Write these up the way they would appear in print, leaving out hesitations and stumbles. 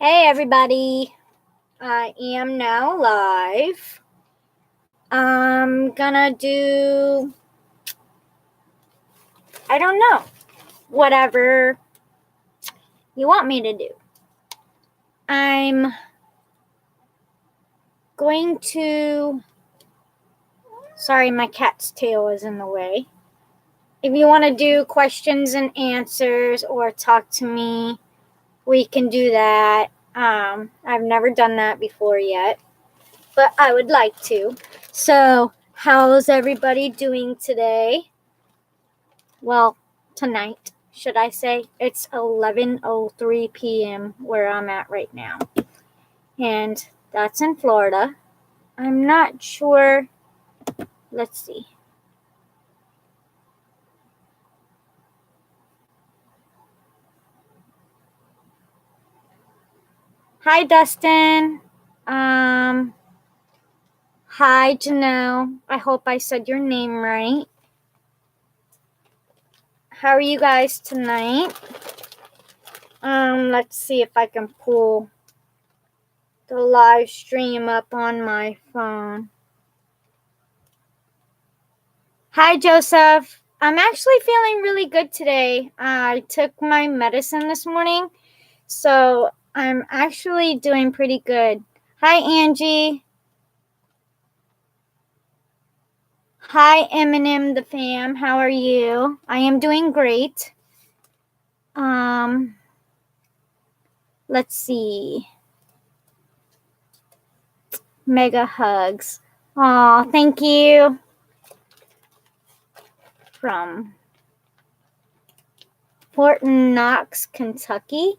Hey everybody, I am now live. I'm gonna do, I don't know, whatever you want me to do. I'm going to, sorry, my cat's tail is in the way. If you want to do questions and answers or talk to me, we can do that. I've never done that before yet, but I would like to. So, how's everybody doing today? Well, tonight, should I say. It's 11:03 p.m. where I'm at right now. And that's in Florida. I'm not sure. Let's see. Hi, Dustin. Hi, Janelle. I hope I said your name right. How are you guys tonight? Let's see if I can pull the live stream up on my phone. Hi, Joseph. I'm actually feeling really good today. I took my medicine this morning, so I'm actually doing pretty good. Hi, Angie. Hi, Eminem the fam. How are you? I am doing great. Let's see. Mega hugs. Aw, thank you. From Fort Knox, Kentucky.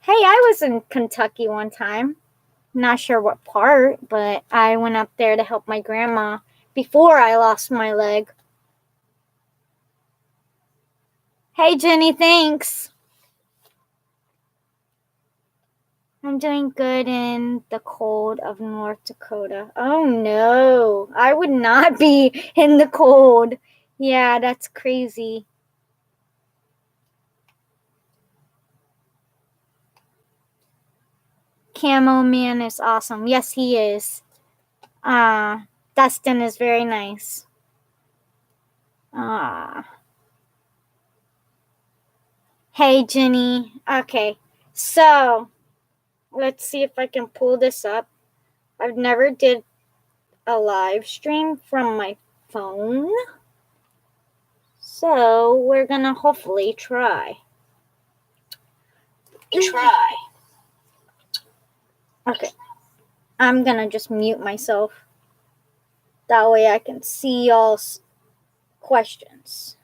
Hey, I was in Kentucky one time. Not sure what part, but I went up there to help my grandma before I lost my leg. Hey, Jenny, thanks. I'm doing good in the cold of North Dakota. Oh, no. I would not be in the cold. Yeah, that's crazy. Camo Man is awesome. Yes, he is. Dustin is very nice. Hey, Jenny. Okay, so let's see if I can pull this up. I've never did a live stream from my phone, so we're gonna hopefully try. Okay, I'm gonna just mute myself. That way I can see y'all's questions.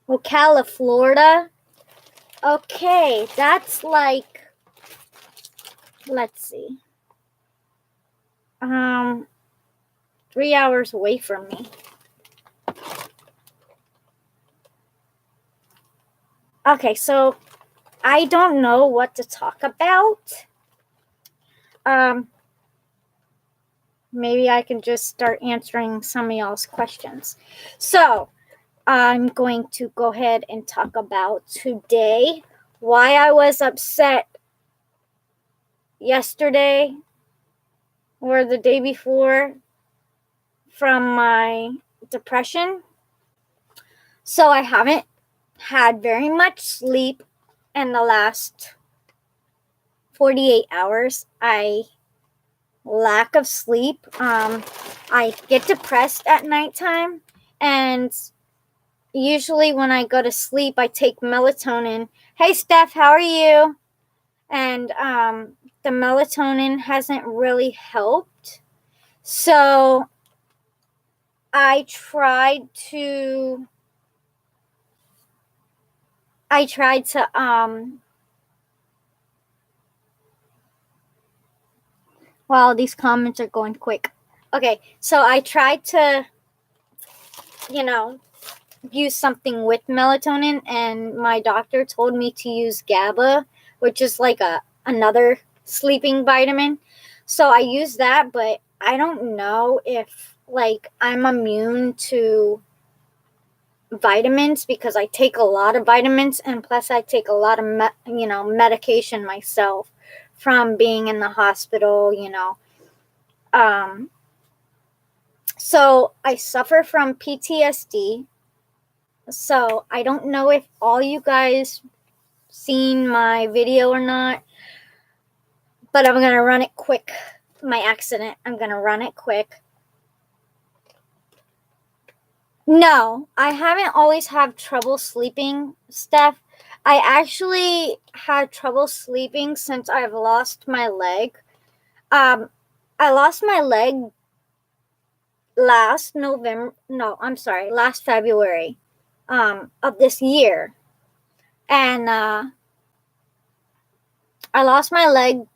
Ocala, Florida. Okay, that's like, let's see, 3 hours away from me. Okay, so I don't know what to talk about. Maybe I can just start answering some of y'all's questions. So I'm going to go ahead and talk about today why I was upset yesterday or the day before from my depression. So I haven't had very much sleep in the last 48 hours. I lack of sleep. I get depressed at nighttime, and usually when I go to sleep, I take melatonin. Hey, Steph, how are you? And the melatonin hasn't really helped. So I tried to wow, these comments are going quick. Okay, so I tried to, use something with melatonin, and my doctor told me to use GABA, which is like another sleeping vitamin. So I used that, but I don't know if like I'm immune to vitamins because I take a lot of vitamins, and plus I take a lot of medication myself from being in the hospital, so I suffer from PTSD. So I don't know if all you guys seen my video or not, but I'm gonna run it quick. My accident, I'm gonna run it quick. No, I haven't always had trouble sleeping, Steph. I actually had trouble sleeping since I've lost my leg. I lost my leg last February of this year. And I lost my leg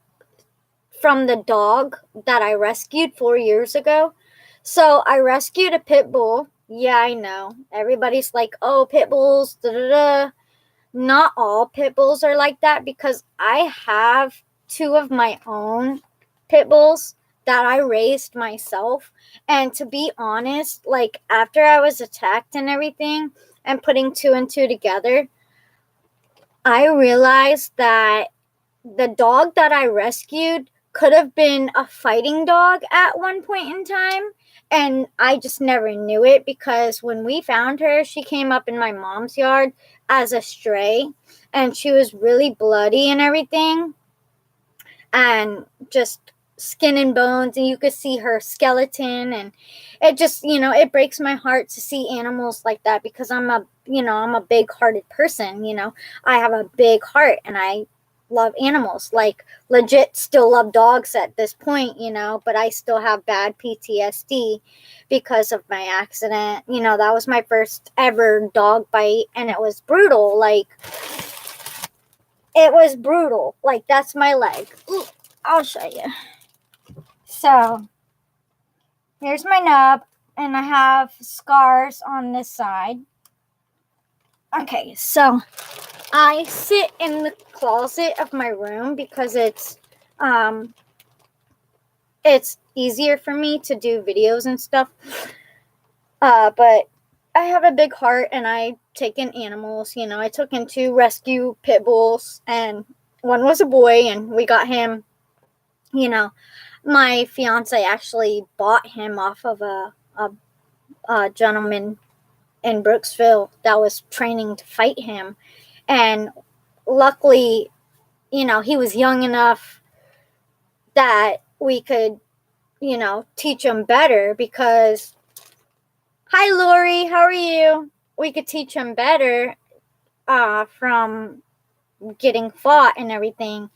from the dog that I rescued 4 years ago. So I rescued a pit bull. Yeah, I know. Everybody's like, oh, pit bulls, da da da. Not all pit bulls are like that, because I have 2 of my own pit bulls that I raised myself. And to be honest, like after I was attacked and everything and putting 2 and 2 together, I realized that the dog that I rescued could have been a fighting dog at one point in time. And I just never knew it, because when we found her, she came up in my mom's yard as a stray, and she was really bloody and everything, and just skin and bones, and you could see her skeleton. And it just, it breaks my heart to see animals like that, because I'm a big hearted person. I have a big heart, and I love animals, like legit still love dogs at this point, but I still have bad PTSD because of my accident. That was my first ever dog bite, and it was brutal. Like, it was brutal. Like, that's my leg. Ooh, I'll show you. So here's my nub, and I have scars on this side. Okay, so I sit in the closet of my room because it's easier for me to do videos and stuff. But I have a big heart, and I take in animals. I took in 2 rescue pit bulls, and one was a boy, and we got him. My fiance actually bought him off of a gentleman in Brooksville that was training to fight him. And luckily, he was young enough that we could, teach him better, because, hi, Lori, how are you? We could teach him better from getting fought and everything,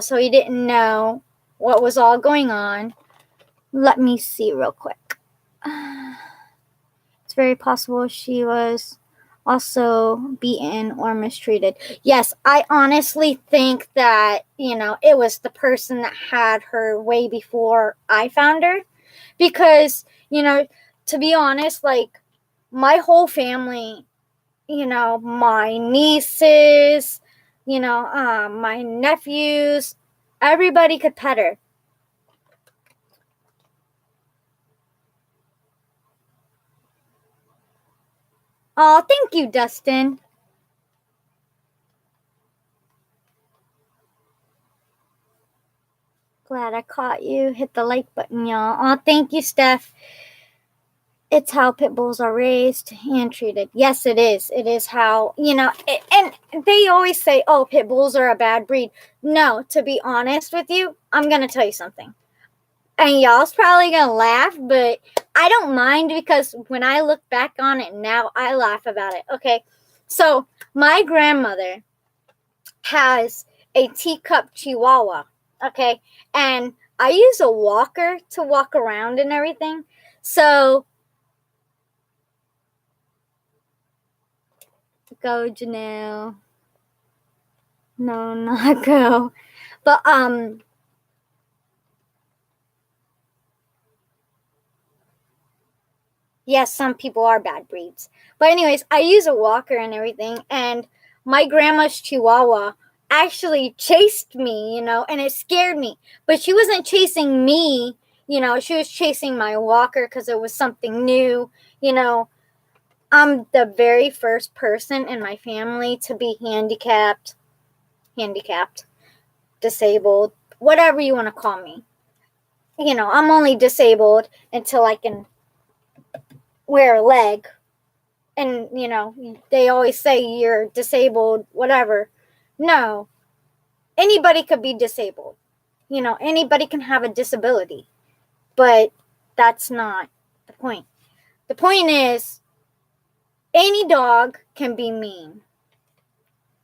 so he didn't know what was all going on. Let me see real quick. It's very possible she was also beaten or mistreated. Yes, I honestly think that, it was the person that had her way before I found her. Because, to be honest, like, my whole family, my nieces, my nephews, everybody could pet her. Oh, thank you, Dustin. Glad I caught you. Hit the like button, y'all. Oh, thank you, Steph. It's how pit bulls are raised and treated. Yes, it is. It is how, and they always say, oh, pit bulls are a bad breed. No, to be honest with you, I'm going to tell you something. And y'all's probably going to laugh, but I don't mind, because when I look back on it now, I laugh about it. Okay, so my grandmother has a teacup chihuahua, okay, and I use a walker to walk around and everything. So go, Janelle. No, not go. But yes, some people are bad breeds. But anyways, I use a walker and everything, and my grandma's chihuahua actually chased me, and it scared me. But she wasn't chasing me, She was chasing my walker because it was something new. I'm the very first person in my family to be handicapped, disabled, whatever you want to call me. I'm only disabled until I can wear a leg. And, they always say you're disabled, whatever. No, anybody could be disabled. Anybody can have a disability. But that's not the point. The point is, any dog can be mean.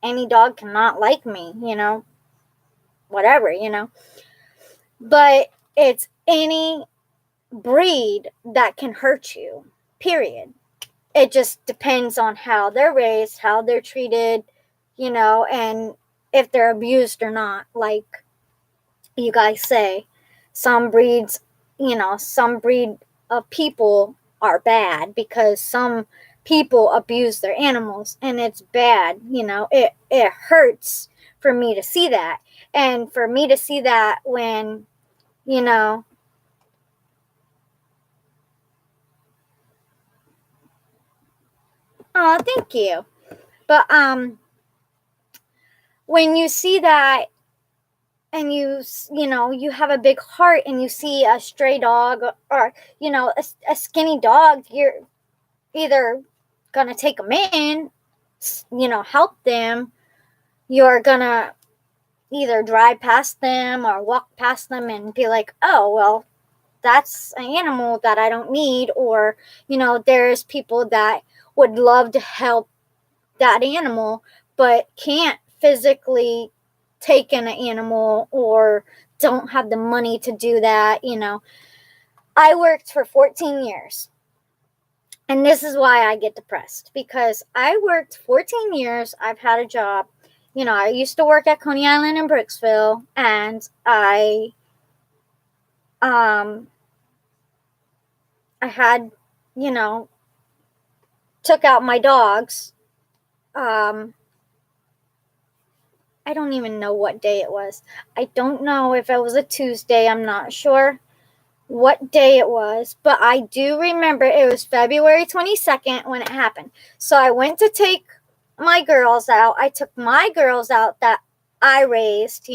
Any dog cannot like me, whatever. But it's any breed that can hurt you, period. It just depends on how they're raised, how they're treated, and if they're abused or not. Like you guys say, some breeds, some breed of people are bad because some people abuse their animals, and it's bad. It hurts for me to see that. And for me to see that when, oh, thank you. But when you see that, and you have a big heart, and you see a stray dog, or a skinny dog, you're either gonna take them in, help them. You're gonna either drive past them or walk past them and be like, oh, well, that's an animal that I don't need. Or there's people that would love to help that animal but can't physically take in an animal or don't have the money to do that. I worked for 14 years. And this is why I get depressed, because I worked 14 years. I've had a job. I used to work at Coney Island in Brooksville, and I had, took out my dogs. I don't even know what day it was. I don't know if it was a Tuesday. I'm not sure what day it was, but I do remember it was February 22nd when it happened. So I went to take my girls out. I took my girls out that I raised,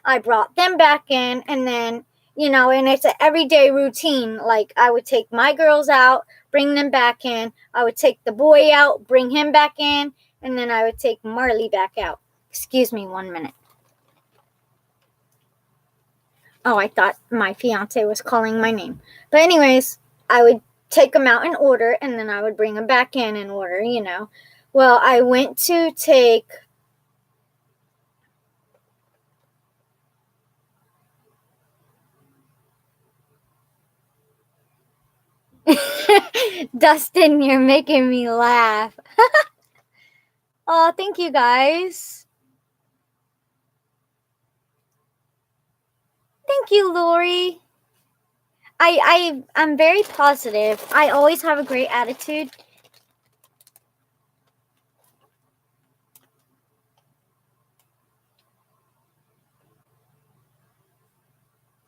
I brought them back in, and then, and it's an everyday routine. Like, I would take my girls out, bring them back in. I would take the boy out, bring him back in, and then I would take Marley back out. Excuse me 1 minute. Oh, I thought my fiance was calling my name. But anyways, I would take them out in order, and then I would bring them back in order, Well, I went to take Dustin, you're making me laugh. Oh, thank you guys. Thank you, Lori. I'm very positive. I always have a great attitude.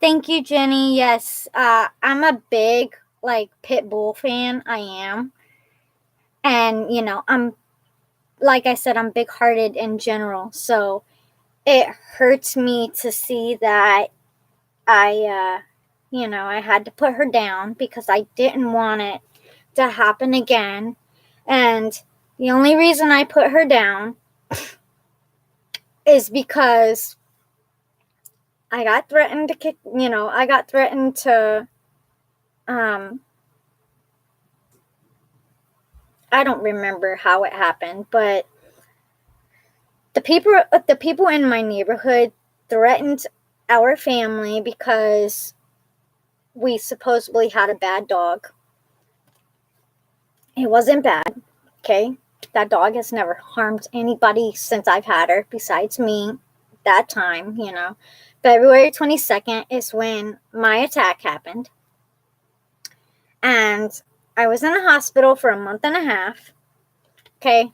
Thank you, Jenny. Yes, I'm a big pit bull fan. I am. And, I'm, like I said, I'm big-hearted in general. So it hurts me to see that I had to put her down because I didn't want it to happen again. And the only reason I put her down is because I got threatened to kick, I got threatened to, I don't remember how it happened, but the people in my neighborhood threatened our family because we supposedly had a bad dog. It wasn't bad, okay? That dog has never harmed anybody since I've had her, besides me that time, February 22nd is when my attack happened. And I was in the hospital for a month and a half. Okay.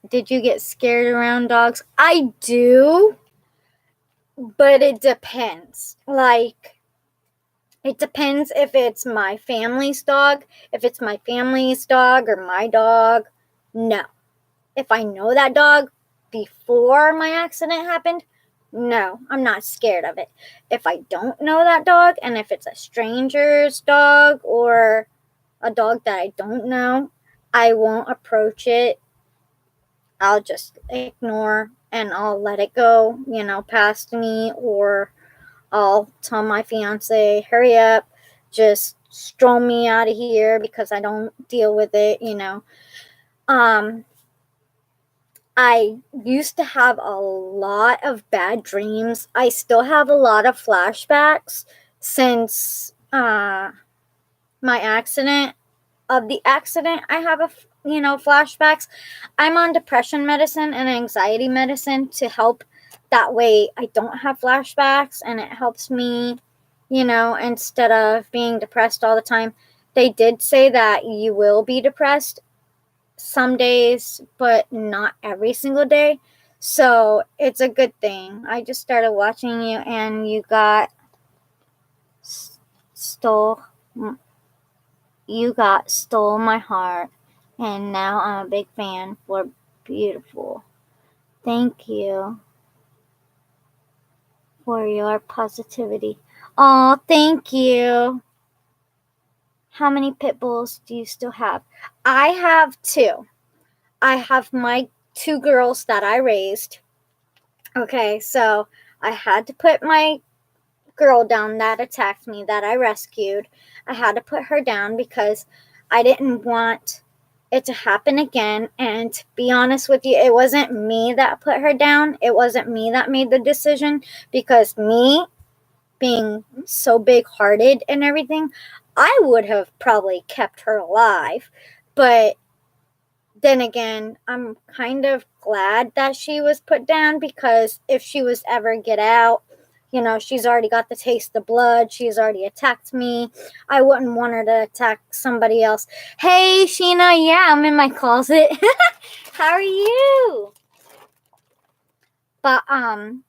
did you get scared around dogs? I do, but it depends. Like, it depends if it's my family's dog. If it's my family's dog or my dog, no. If I know that dog before my accident happened, no, I'm not scared of it. If I don't know that dog, and if it's a stranger's dog or a dog that I don't know, I won't approach it. I'll just ignore and I'll let it go, past me, or I'll tell my fiance, hurry up, just stroll me out of here because I don't deal with it, I used to have a lot of bad dreams. I still have a lot of flashbacks since my accident. Of the accident, I have flashbacks. I'm on depression medicine and anxiety medicine to help. That way I don't have flashbacks, and it helps me, instead of being depressed all the time. They did say that you will be depressed some days, but not every single day. So it's a good thing. I just started watching you, and you got stole my heart, and now I'm a big fan for beautiful. Thank you for your positivity. Oh, thank you. How many pit bulls do you still have? I have 2. I have my 2 girls that I raised. Okay, so I had to put my girl down that attacked me, that I rescued. I had to put her down because I didn't want it to happen again. And to be honest with you, it wasn't me that put her down. It wasn't me that made the decision, because me being so big-hearted and everything, I would have probably kept her alive. But then again, I'm kind of glad that she was put down, because if she was ever get out, she's already got the taste of blood. She's already attacked me. I wouldn't want her to attack somebody else. Hey, Sheena. Yeah, I'm in my closet. How are you? But, oh,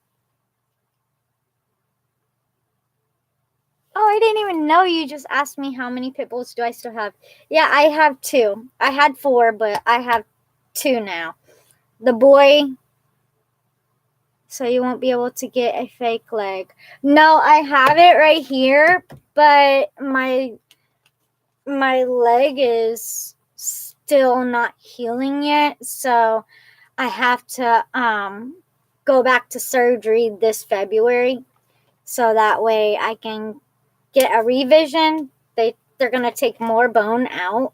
I didn't even know you just asked me how many pit bulls do I still have. Yeah, I have 2. I had 4, but I have 2 now. The boy, so you won't be able to get a fake leg. No, I have it right here, but my leg is still not healing yet, so I have to go back to surgery this February, so that way I can get a revision. They're going to take more bone out.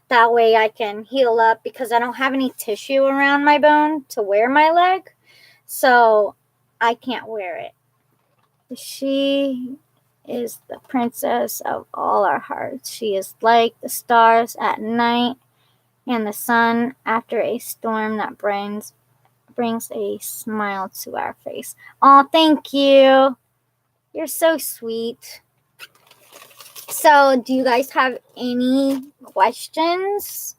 That way I can heal up, because I don't have any tissue around my bone to wear my leg. So I can't wear it. She is the princess of all our hearts. She is like the stars at night and the sun after a storm that brings a smile to our face. Oh, thank you. You're so sweet. So, do you guys have any questions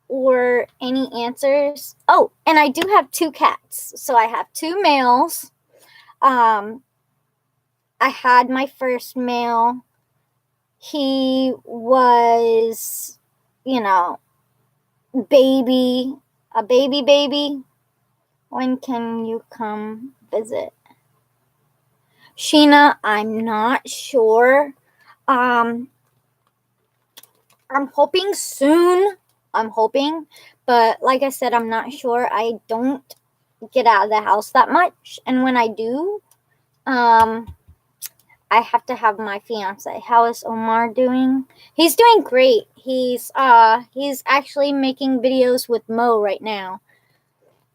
or any answers? Oh, and I do have 2 cats. So I have 2 males. I had my first male. He was, a baby. When can you come visit? Sheena, I'm not sure. I'm hoping soon. But like I said, I'm not sure. I don't get out of the house that much, and when I do, I have to have my fiance. How is Omar doing? He's doing great. He's actually making videos with Mo right now.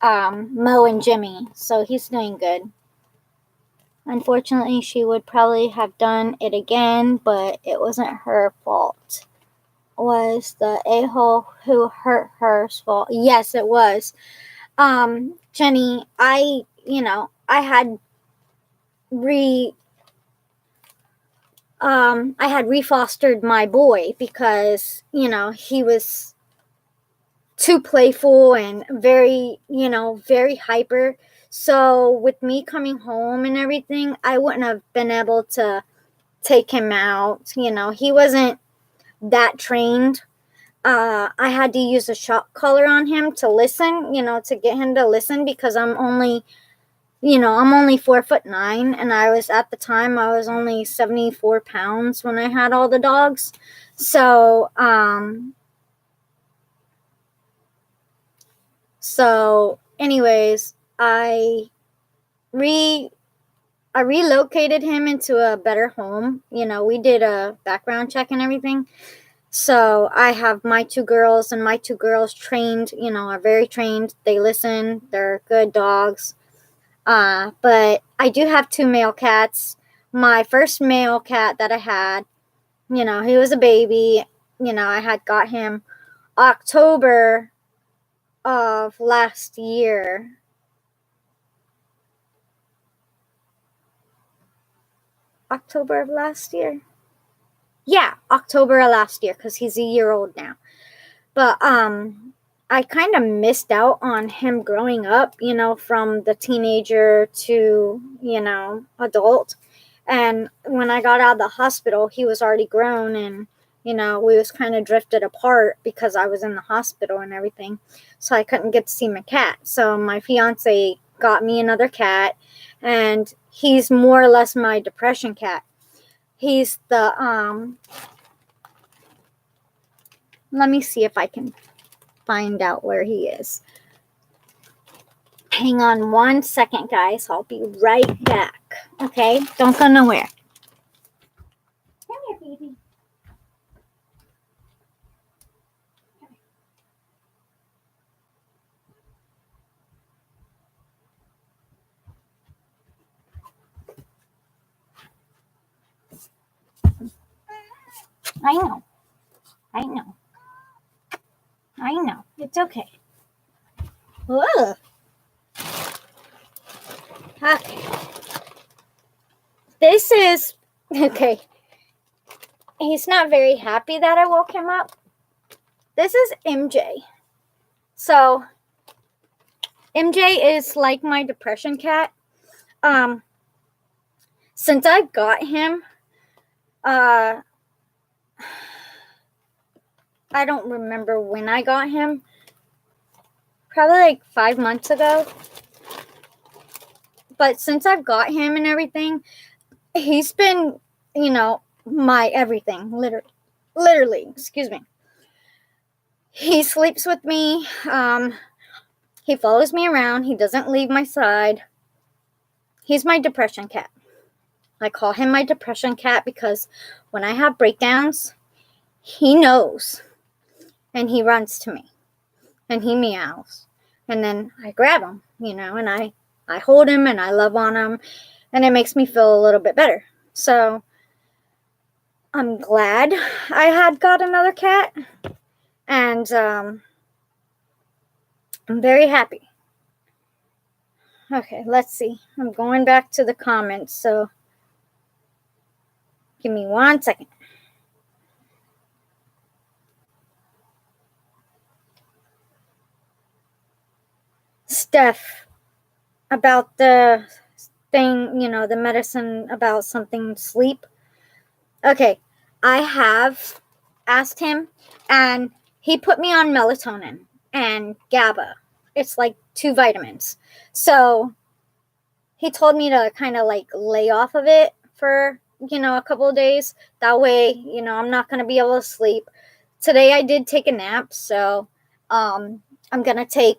Mo and Jimmy. So he's doing good. Unfortunately, she would probably have done it again, but it wasn't her fault. Was the a-hole who hurt her's fault? Yes, it was. Jenny, I had refostered my boy, because he was too playful and very, very hyper. So with me coming home and everything, I wouldn't have been able to take him out. He wasn't that trained. I had to use a shock collar on him to listen, to get him to listen, because I'm only 4'9", and at the time I was only 74 pounds when I had all the dogs. So, anyways, I relocated him into a better home. We did a background check and everything. So I have my two girls, and my two girls trained, are very trained. They listen. They're good dogs. But I do have two male cats. My first male cat that I had, he was a baby. I had got him October of last year. October of last year? Yeah, October of last year, because he's a year old now. But I kind of missed out on him growing up, from the teenager to, adult. And when I got out of the hospital, he was already grown, and, we was kind of drifted apart because I was in the hospital and everything. So I couldn't get to see my cat. So my fiance got me another cat, and he's more or less my depression cat. He's the, let me see if I can find out where he is. Hang on 1 second, guys. I'll be right back. Okay? Don't go nowhere. Come here, baby. I know. It's okay. Whoa. Okay. This is... Okay. He's not very happy that I woke him up. This is MJ. So, MJ is like my depression cat. Since I got him, I don't remember when I got him. Probably like 5 months ago. But since I've got him and everything, he's been, my everything. Literally, excuse me. He sleeps with me. He follows me around. He doesn't leave my side. He's my depression cat. I call him my depression cat because when I have breakdowns, he knows. And he runs to me. And he meows. And then I grab him, and I hold him and I love on him. And it makes me feel a little bit better. So I'm glad I had got another cat. And I'm very happy. Okay, let's see. I'm going back to the comments, so give me 1 second. Steph, about the thing, the medicine about something sleep. Okay, I have asked him, and he put me on melatonin and GABA. It's like 2 vitamins. So he told me to kind of like lay off of it for, a couple of days. That way, I'm not going to be able to sleep. Today I did take a nap, so I'm going to take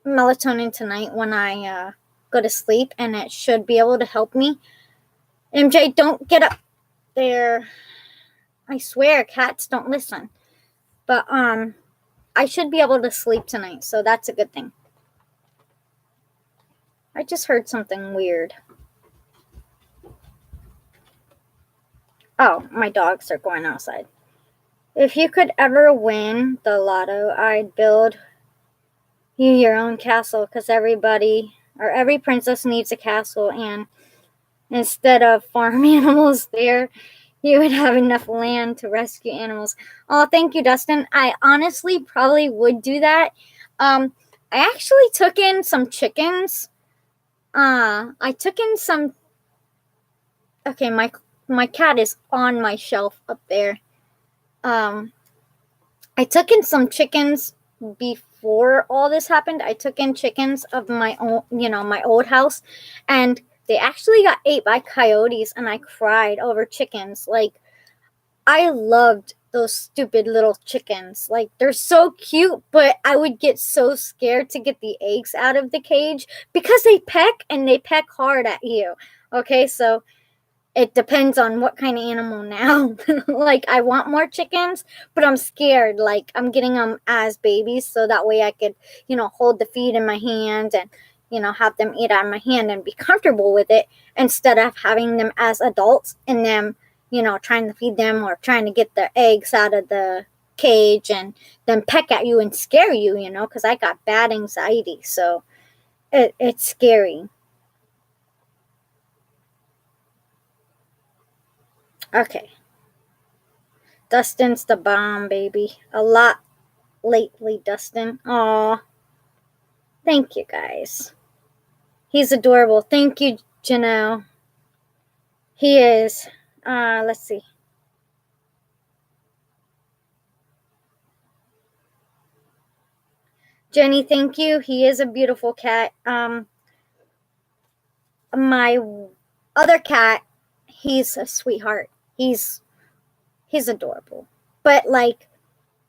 melatonin tonight when I go to sleep, and it should be able to help me. MJ, don't get up there. I swear, cats don't listen. But I should be able to sleep tonight, so that's a good thing. I just heard something weird. Oh, my dogs are going outside. If you could ever win the lotto, I'd build you your own castle, because every princess needs a castle, and instead of farm animals there, You would have enough land to rescue animals. Oh, thank you, Dustin. I honestly probably would do that. I actually took in some chickens. I took in some. Okay, my cat is on my shelf up there. Um, I took in some chickens before all this happened. I took in chickens of my own, my old house, and they actually got ate by coyotes, and I cried over chickens. Like, I loved those stupid little chickens. Like, they're so cute, but I would get so scared to get the eggs out of the cage because they peck and they peck hard at you. Okay, so it depends on what kind of animal now. Like, I want more chickens, but I'm scared. Like, I'm getting them as babies so that way I could, hold the feed in my hand and, have them eat out of my hand and be comfortable with it instead of having them as adults and them, trying to feed them or trying to get the eggs out of the cage and then peck at you and scare you, because I got bad anxiety. So it's scary. Okay. Dustin's the bomb, baby. A lot lately, Dustin. Aw. Thank you, guys. He's adorable. Thank you, Janelle. He is. Let's see. Jenny, thank you. He is a beautiful cat. My other cat, he's a sweetheart. He's adorable. But like,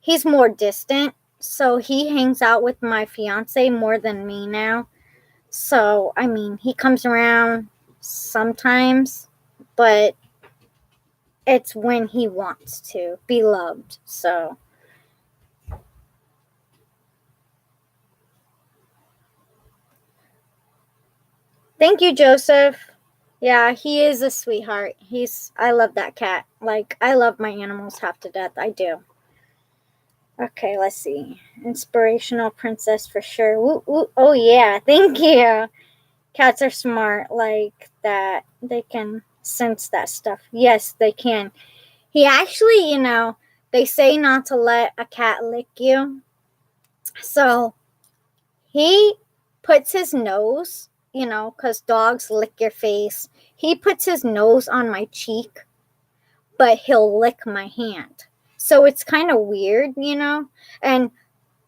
he's more distant, so he hangs out with my fiance more than me now. So, I mean, he comes around sometimes, but it's when he wants to be loved. So, thank you, Joseph. Yeah, he is a sweetheart. I love that cat. Like, I love my animals half to death. I do. Okay, let's see. Inspirational princess for sure. Woo, woo. Oh, yeah. Thank you. Cats are smart like that. They can sense that stuff. Yes, they can. He actually, they say not to let a cat lick you. So he puts his nose, because dogs lick your face. He puts his nose on my cheek, but he'll lick my hand. So it's kind of weird, And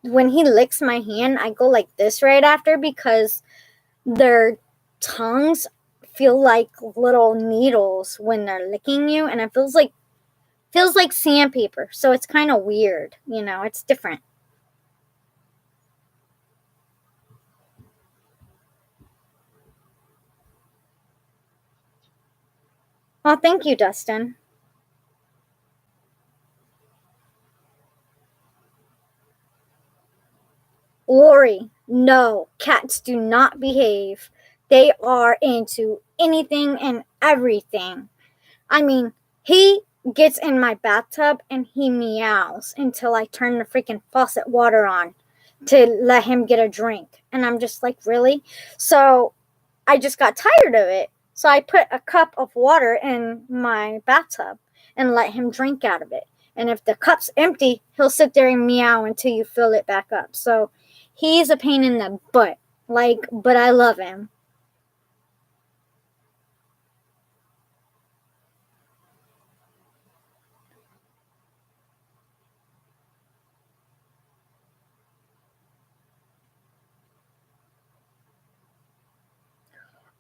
when he licks my hand, I go like this right after because their tongues feel like little needles when they're licking you, and it feels like sandpaper. So it's kind of weird, it's different. Oh, thank you, Dustin. Lori, no, cats do not behave. They are into anything and everything. I mean, he gets in my bathtub and he meows until I turn the freaking faucet water on to let him get a drink. And I'm just like, really? So I just got tired of it. So I put a cup of water in my bathtub and let him drink out of it. And if the cup's empty, he'll sit there and meow until you fill it back up. So he's a pain in the butt. Like, but I love him.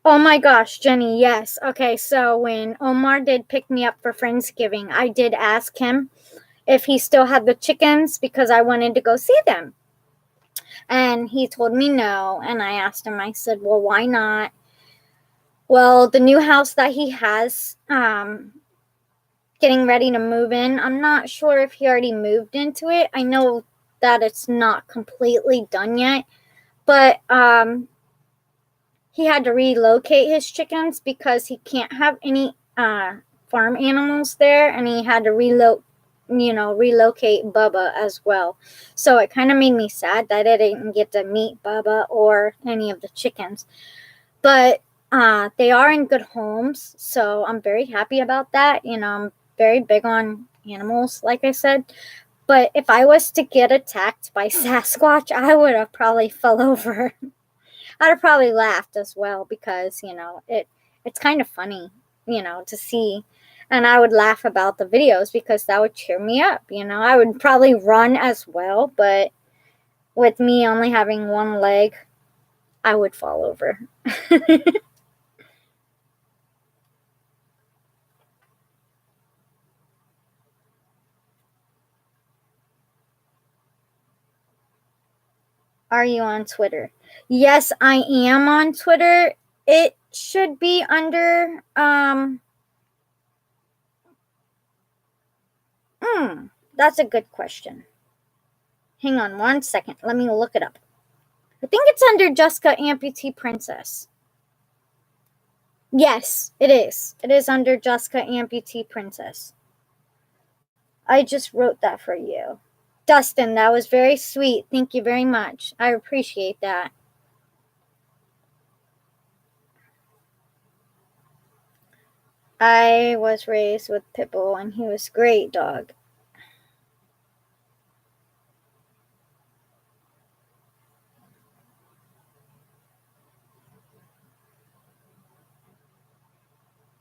Oh my gosh, Jenny, yes. Okay, so when Omar did pick me up for Friendsgiving, I did ask him if he still had the chickens because I wanted to go see them. And he told me no. And I asked him, I said, well, why not? Well, the new house that he has, getting ready to move in, I'm not sure if he already moved into it. I know that it's not completely done yet, but he had to relocate his chickens because he can't have any farm animals there, and he had to relocate Bubba as well. So it kind of made me sad that I didn't get to meet Bubba or any of the chickens. But they are in good homes, so I'm very happy about that. I'm very big on animals, like I said. But if I was to get attacked by Sasquatch, I would have probably fell over. I'd have probably laughed as well because, it's kind of funny, to see. And I would laugh about the videos because that would cheer me up. I would probably run as well, but with me only having one leg, I would fall over. Are you on Twitter? Yes, I am on Twitter. It should be under that's a good question. Hang on 1 second. Let me look it up. I think it's under Jessica Amputee Princess. Yes, it is. It is under Jessica Amputee Princess. I just wrote that for you. Dustin, that was very sweet. Thank you very much. I appreciate that. I was raised with Pitbull and he was a great dog.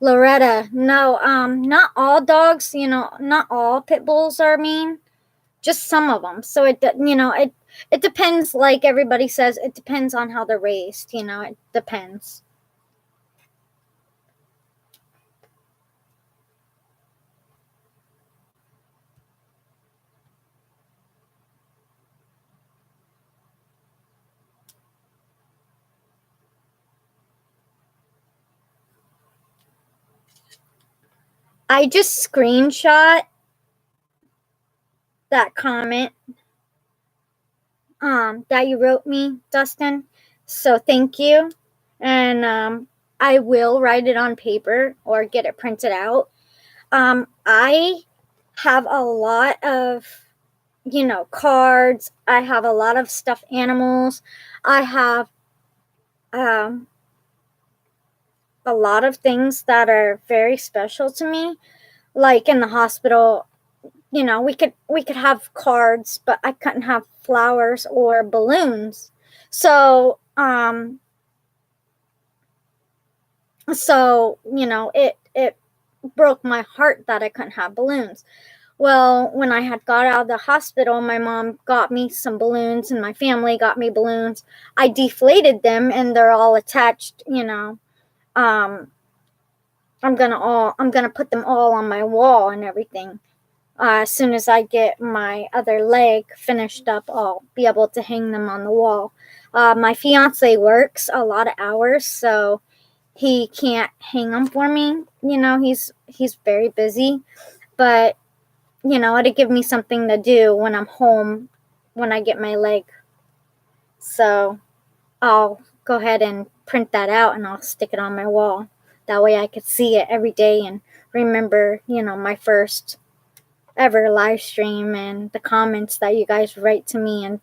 Loretta, no, not all dogs, not all pit bulls are mean, just some of them. So it depends. Like everybody says, it depends on how they're raised. It depends. I just screenshot that comment that you wrote me, Dustin. So thank you. And I will write it on paper or get it printed out. I have a lot of, cards. I have a lot of stuffed animals. I have a lot of things that are very special to me. Like in the hospital, we could have cards, but I couldn't have flowers or balloons. So it broke my heart that I couldn't have balloons. Well, when I had got out of the hospital, my mom got me some balloons and my family got me balloons. I deflated them and they're all attached, I'm gonna put them all on my wall and everything. As soon as I get my other leg finished up, I'll be able to hang them on the wall. My fiance works a lot of hours, so he can't hang them for me. He's very busy, but it'd give me something to do when I'm home when I get my leg. So I'll go ahead and print that out and I'll stick it on my wall. That way I could see it every day and remember, my first ever live stream and the comments that you guys write to me. And,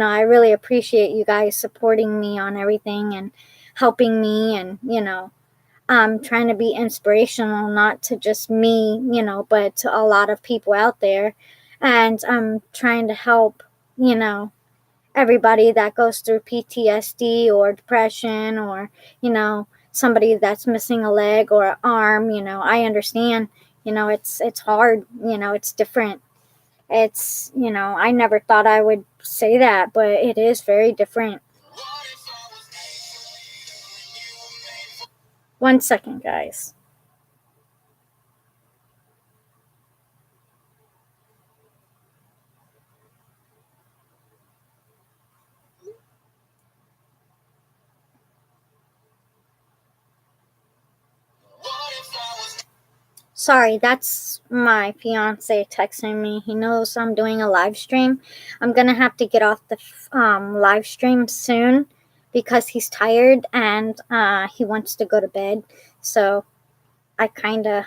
I really appreciate you guys supporting me on everything and helping me and, trying to be inspirational, not to just me, but to a lot of people out there. And I'm trying to help, everybody that goes through PTSD or depression or, somebody that's missing a leg or an arm. I understand, it's hard, it's different. It's, I never thought I would say that, but it is very different. 1 second, guys. Sorry, that's my fiance texting me. He knows I'm doing a live stream. I'm gonna have to get off the live stream soon because he's tired and he wants to go to bed. So I kind of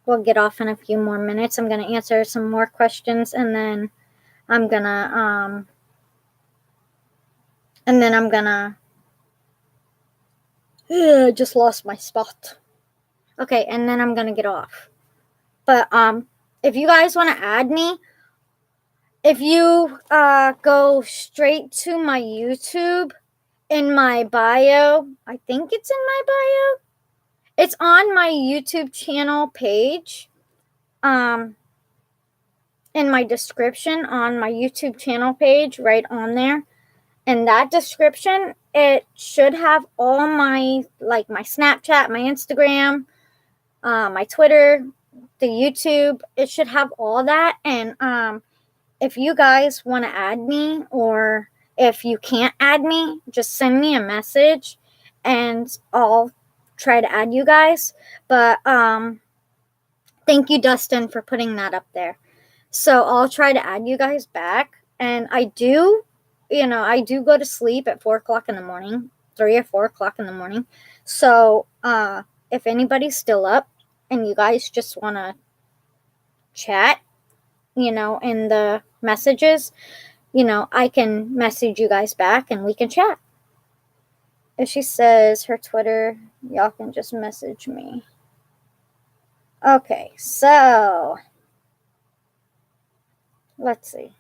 will get off in a few more minutes. I'm gonna answer some more questions and then I'm gonna just lost my spot. Okay, and then I'm gonna get off. But if you guys want to add me, if you go straight to my YouTube, in my bio, I think it's in my bio. It's on my YouTube channel page. In my description on my YouTube channel page, right on there. In that description, it should have all my, like, my Snapchat, my Instagram, my Twitter, the YouTube. It should have all that. And if you guys want to add me, or if you can't add me, just send me a message and I'll try to add you guys. But thank you, Dustin, for putting that up there. So I'll try to add you guys back. And I do go to sleep at 4 o'clock in the morning, 3 or 4 o'clock in the morning. So if anybody's still up and you guys just want to chat, in the messages, I can message you guys back and we can chat. If she says her Twitter, y'all can just message me. Okay, so let's see.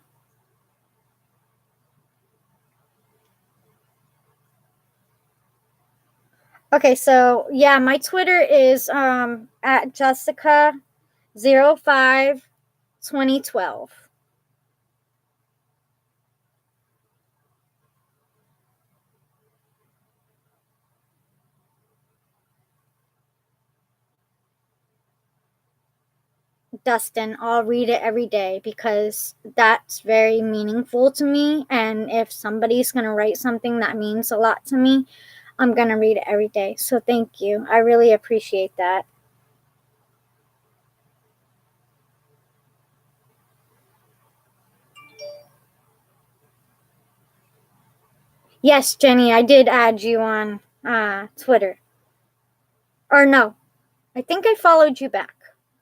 Okay, so yeah, my Twitter is at Jessica052012. Dustin, I'll read it every day because that's very meaningful to me. And if somebody's going to write something that means a lot to me, I'm going to read it every day. So thank you. I really appreciate that. Yes, Jenny, I did add you on Twitter. Or no, I think I followed you back.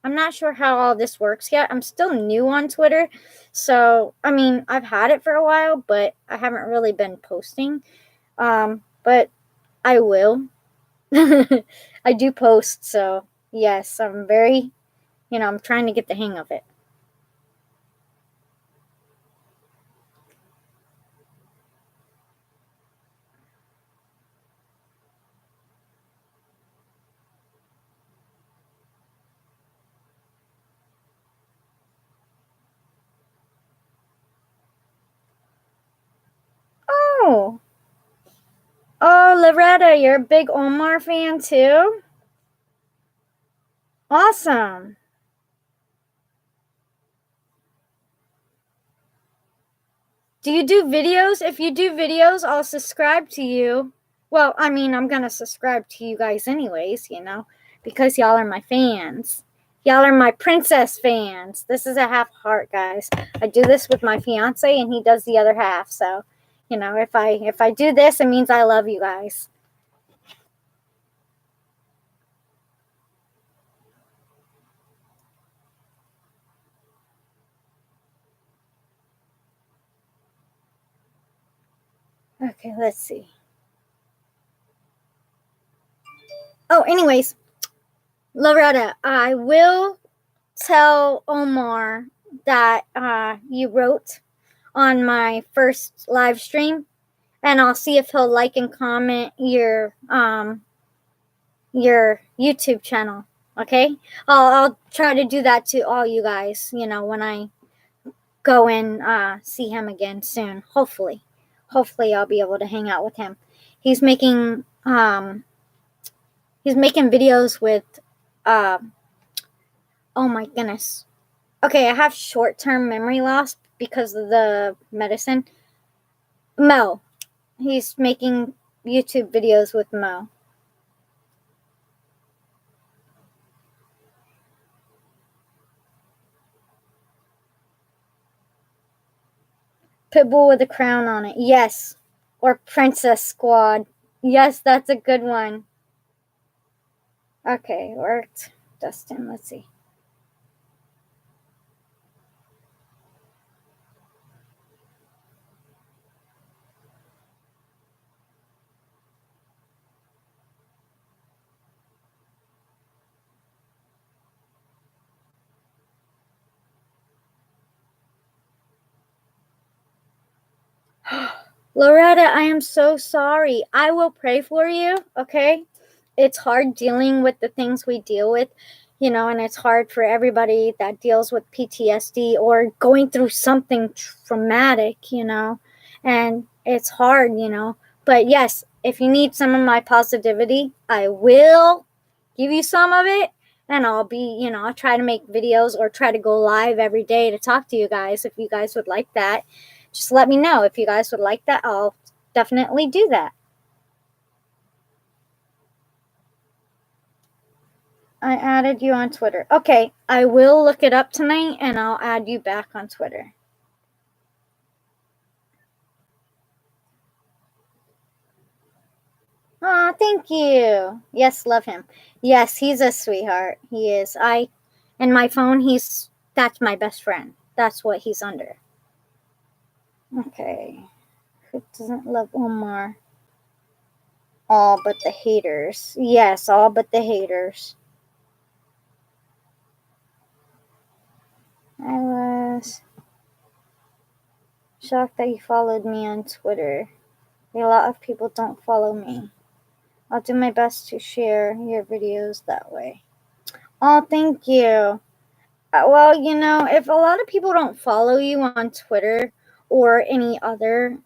I'm not sure how all this works yet. I'm still new on Twitter. So, I mean, I've had it for a while, but I haven't really been posting. But I will. I do post, so yes, I'm very, I'm trying to get the hang of it. Oh, Loretta, you're a big Omar fan too? Awesome. Do you do videos? If you do videos, I'll subscribe to you. Well, I mean, I'm going to subscribe to you guys anyways, because y'all are my fans. Y'all are my princess fans. This is a half heart, guys. I do this with my fiance and he does the other half. So, if I do this, it means I love you guys. Okay, let's see. Oh, anyways, Loretta, I will tell Omar that you wrote on my first live stream, and I'll see if he'll like and comment your YouTube channel. Okay, I'll try to do that to all you guys. When I go and see him again soon. Hopefully I'll be able to hang out with him. He's making videos with oh my goodness. Okay, I have short-term memory loss because of the medicine. Mo. He's making YouTube videos with Mo. Pitbull with a crown on it. Yes. Or Princess Squad. Yes, that's a good one. Okay, worked. Dustin, let's see. Loretta, I am so sorry. I will pray for you, okay? It's hard dealing with the things we deal with, and it's hard for everybody that deals with PTSD or going through something traumatic, and it's hard. But yes, if you need some of my positivity, I will give you some of it. And I'll try to make videos or try to go live every day to talk to you guys if you guys would like that. Just let me know if you guys would like that. I'll definitely do that. I added you on Twitter. Okay, I will look it up tonight and I'll add you back on Twitter. Aw, thank you. Yes, love him. Yes, he's a sweetheart. He is. In my phone, that's my best friend. That's what he's under. Okay. Who doesn't love Omar? All but the haters. Yes, all but the haters. I was shocked that you followed me on Twitter. A lot of people don't follow me. I'll do my best to share your videos that way. Oh, thank you. Well, if a lot of people don't follow you on Twitter or any other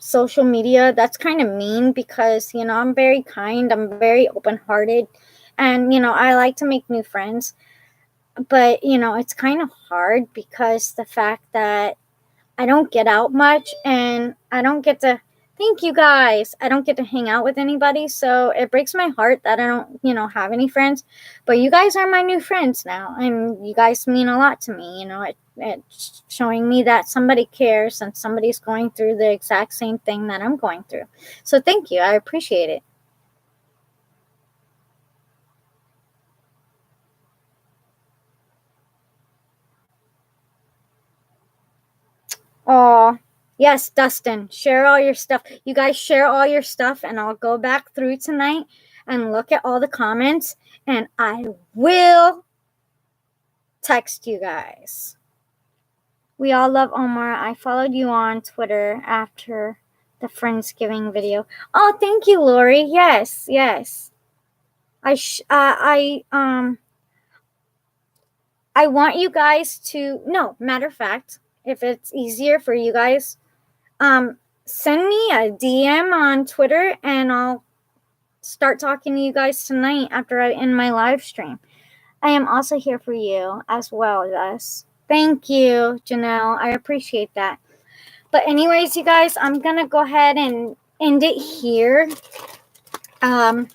social media, that's kind of mean because, I'm very kind, I'm very open-hearted, and, I like to make new friends. But, it's kind of hard because the fact that I don't get out much and I don't get to, thank you guys, I don't get to hang out with anybody. So it breaks my heart that I don't, have any friends. But you guys are my new friends now. And you guys mean a lot to me. It's showing me that somebody cares and somebody's going through the exact same thing that I'm going through. So thank you. I appreciate it. Oh, yes, Dustin, share all your stuff. You guys share all your stuff, and I'll go back through tonight and look at all the comments, and I will text you guys. We all love Omar. I followed you on Twitter after the Friendsgiving video. Oh, thank you, Lori. Yes. I want you guys to, no, matter of fact, if it's easier for you guys, send me a DM on Twitter and I'll start talking to you guys tonight after I end my live stream. I am also here for you as well, yes. Thank you, Janelle. I appreciate that. But anyways, you guys, I'm going to go ahead and end it here. And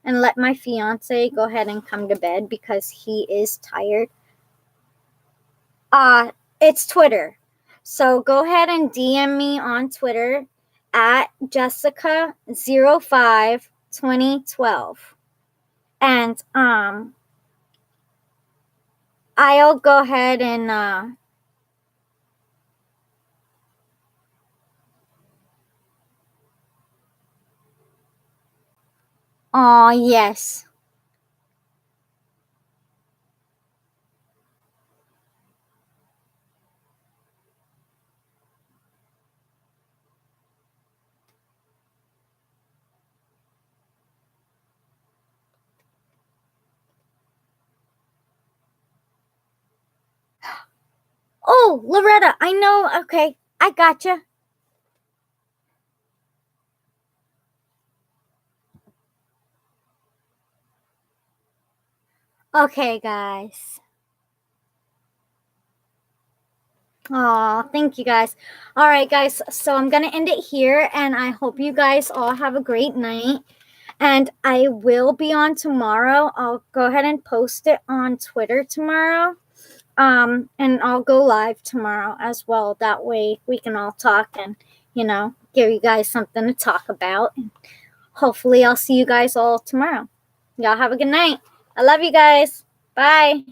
let my fiance go ahead and come to bed because he is tired. It's Twitter. So go ahead and DM me on Twitter at Jessica052012. And I'll go ahead and yes. Oh, Loretta, I know. Okay, I gotcha. Okay, guys. Oh, thank you guys. All right, guys. So I'm going to end it here, and I hope you guys all have a great night. And I will be on tomorrow. I'll go ahead and post it on Twitter tomorrow. And I'll go live tomorrow as well. That way we can all talk and, give you guys something to talk about. And hopefully I'll see you guys all tomorrow. Y'all have a good night. I love you guys. Bye.